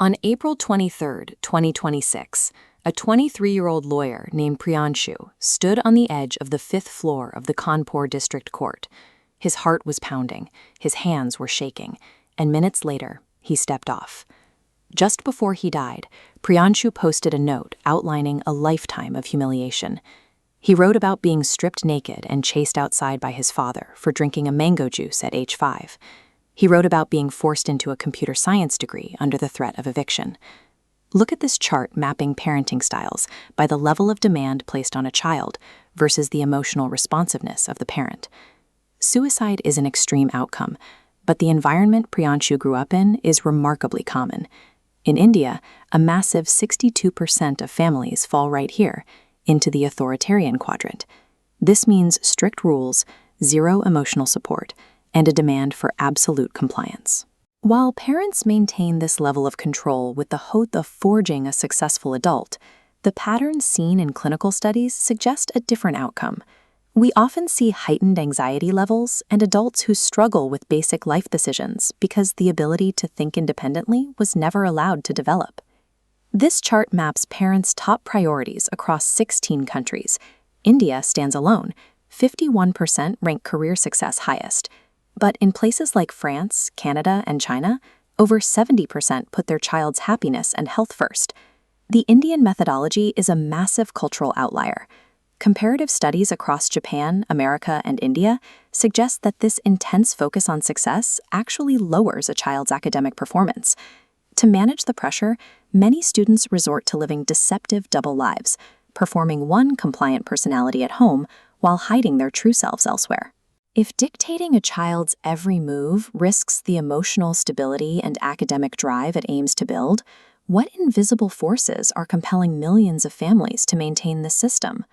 On April 23, 2026, a 23-year-old lawyer named Priyanshu stood on the edge of the 5th floor of the Kanpur District Court. His heart was pounding, his hands were shaking, and minutes later, he stepped off. Just before he died, Priyanshu posted a note outlining a lifetime of humiliation. He wrote about being stripped naked and chased outside by his father for drinking a mango juice at age 5. He wrote about being forced into a computer science degree under the threat of eviction. Look at this chart mapping parenting styles by the level of demand placed on a child versus the emotional responsiveness of the parent. Suicide is an extreme outcome, but the environment Priyanshu grew up in is remarkably common. In India, a massive 62% of families fall right here, into the authoritarian quadrant. This means strict rules, zero emotional support, and a demand for absolute compliance. While parents maintain this level of control with the hope of forging a successful adult, the patterns seen in clinical studies suggest a different outcome. We often see heightened anxiety levels and adults who struggle with basic life decisions because the ability to think independently was never allowed to develop. This chart maps parents' top priorities across 16 countries. India stands alone. 51% rank career success highest. But in places like France, Canada, and China, over 70% put their child's happiness and health first. The Indian methodology is a massive cultural outlier. Comparative studies across Japan, America, and India suggest that this intense focus on success actually lowers a child's academic performance. To manage the pressure, many students resort to living deceptive double lives, performing one compliant personality at home while hiding their true selves elsewhere. If dictating a child's every move risks the emotional stability and academic drive it aims to build, what invisible forces are compelling millions of families to maintain this system?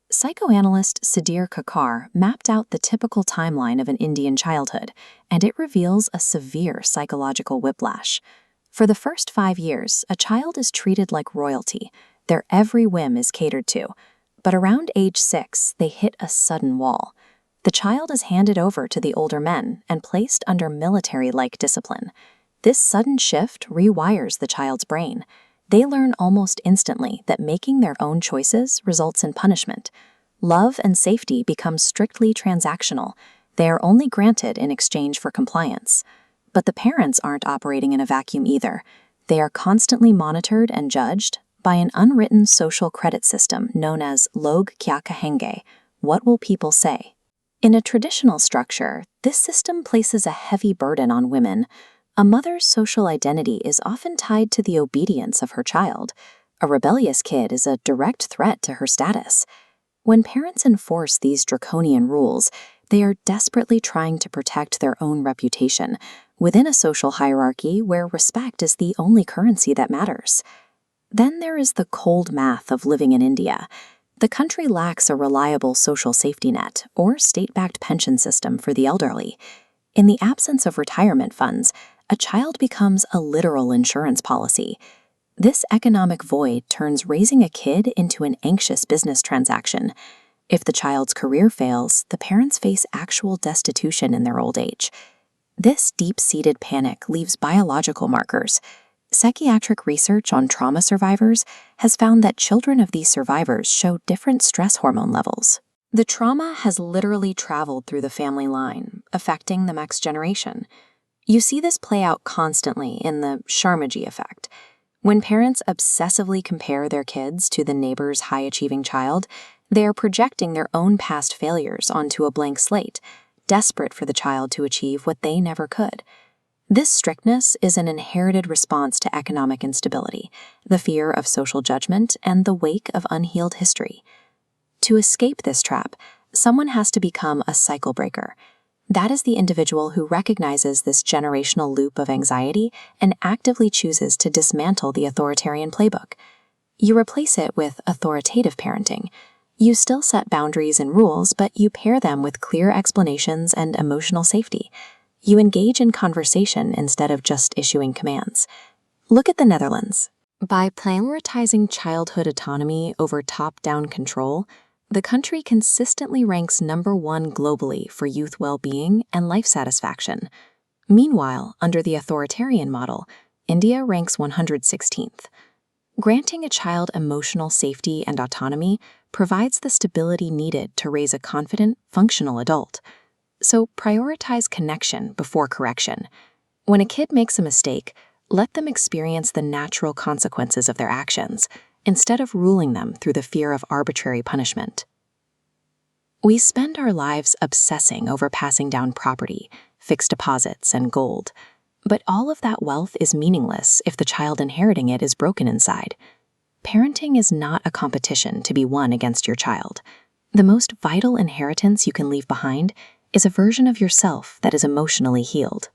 Psychoanalyst Sudhir Kakar mapped out the typical timeline of an Indian childhood, and it reveals a severe psychological whiplash. For the first 5 years, a child is treated like royalty. Their every whim is catered to. But around age 6, they hit a sudden wall. The child is handed over to the older men and placed under military-like discipline. This sudden shift rewires the child's brain. They learn almost instantly that making their own choices results in punishment. Love and safety become strictly transactional. They are only granted in exchange for compliance. But the parents aren't operating in a vacuum either. They are constantly monitored and judged by an unwritten social credit system known as Log Kya Kahenge, what will people say? In a traditional structure, this system places a heavy burden on women. A mother's social identity is often tied to the obedience of her child. A rebellious kid is a direct threat to her status. When parents enforce these draconian rules, they are desperately trying to protect their own reputation within a social hierarchy where respect is the only currency that matters. Then there is the cold math of living in India. The country lacks a reliable social safety net or state-backed pension system for the elderly. In the absence of retirement funds, a child becomes a literal insurance policy. This economic void turns raising a kid into an anxious business transaction. If the child's career fails, the parents face actual destitution in their old age. This deep-seated panic leaves biological markers. Psychiatric research on trauma survivors has found that children of these survivors show different stress hormone levels. The trauma has literally traveled through the family line, affecting the next generation. You see this play out constantly in the Sharmaji effect. When parents obsessively compare their kids to the neighbor's high-achieving child, they are projecting their own past failures onto a blank slate, desperate for the child to achieve what they never could. This strictness is an inherited response to economic instability, the fear of social judgment, and the wake of unhealed history. To escape this trap, someone has to become a cycle breaker. That is the individual who recognizes this generational loop of anxiety and actively chooses to dismantle the authoritarian playbook. You replace it with authoritative parenting. You still set boundaries and rules, but you pair them with clear explanations and emotional safety. You engage in conversation instead of just issuing commands. Look at the Netherlands. By prioritizing childhood autonomy over top-down control, the country consistently ranks #1 globally for youth well-being and life satisfaction. Meanwhile, under the authoritarian model, India ranks 116th. Granting a child emotional safety and autonomy provides the stability needed to raise a confident, functional adult. So prioritize connection before correction. When a kid makes a mistake, let them experience the natural consequences of their actions, instead of ruling them through the fear of arbitrary punishment. We spend our lives obsessing over passing down property, fixed deposits, and gold. But all of that wealth is meaningless if the child inheriting it is broken inside. Parenting is not a competition to be won against your child. The most vital inheritance you can leave behind is a version of yourself that is emotionally healed.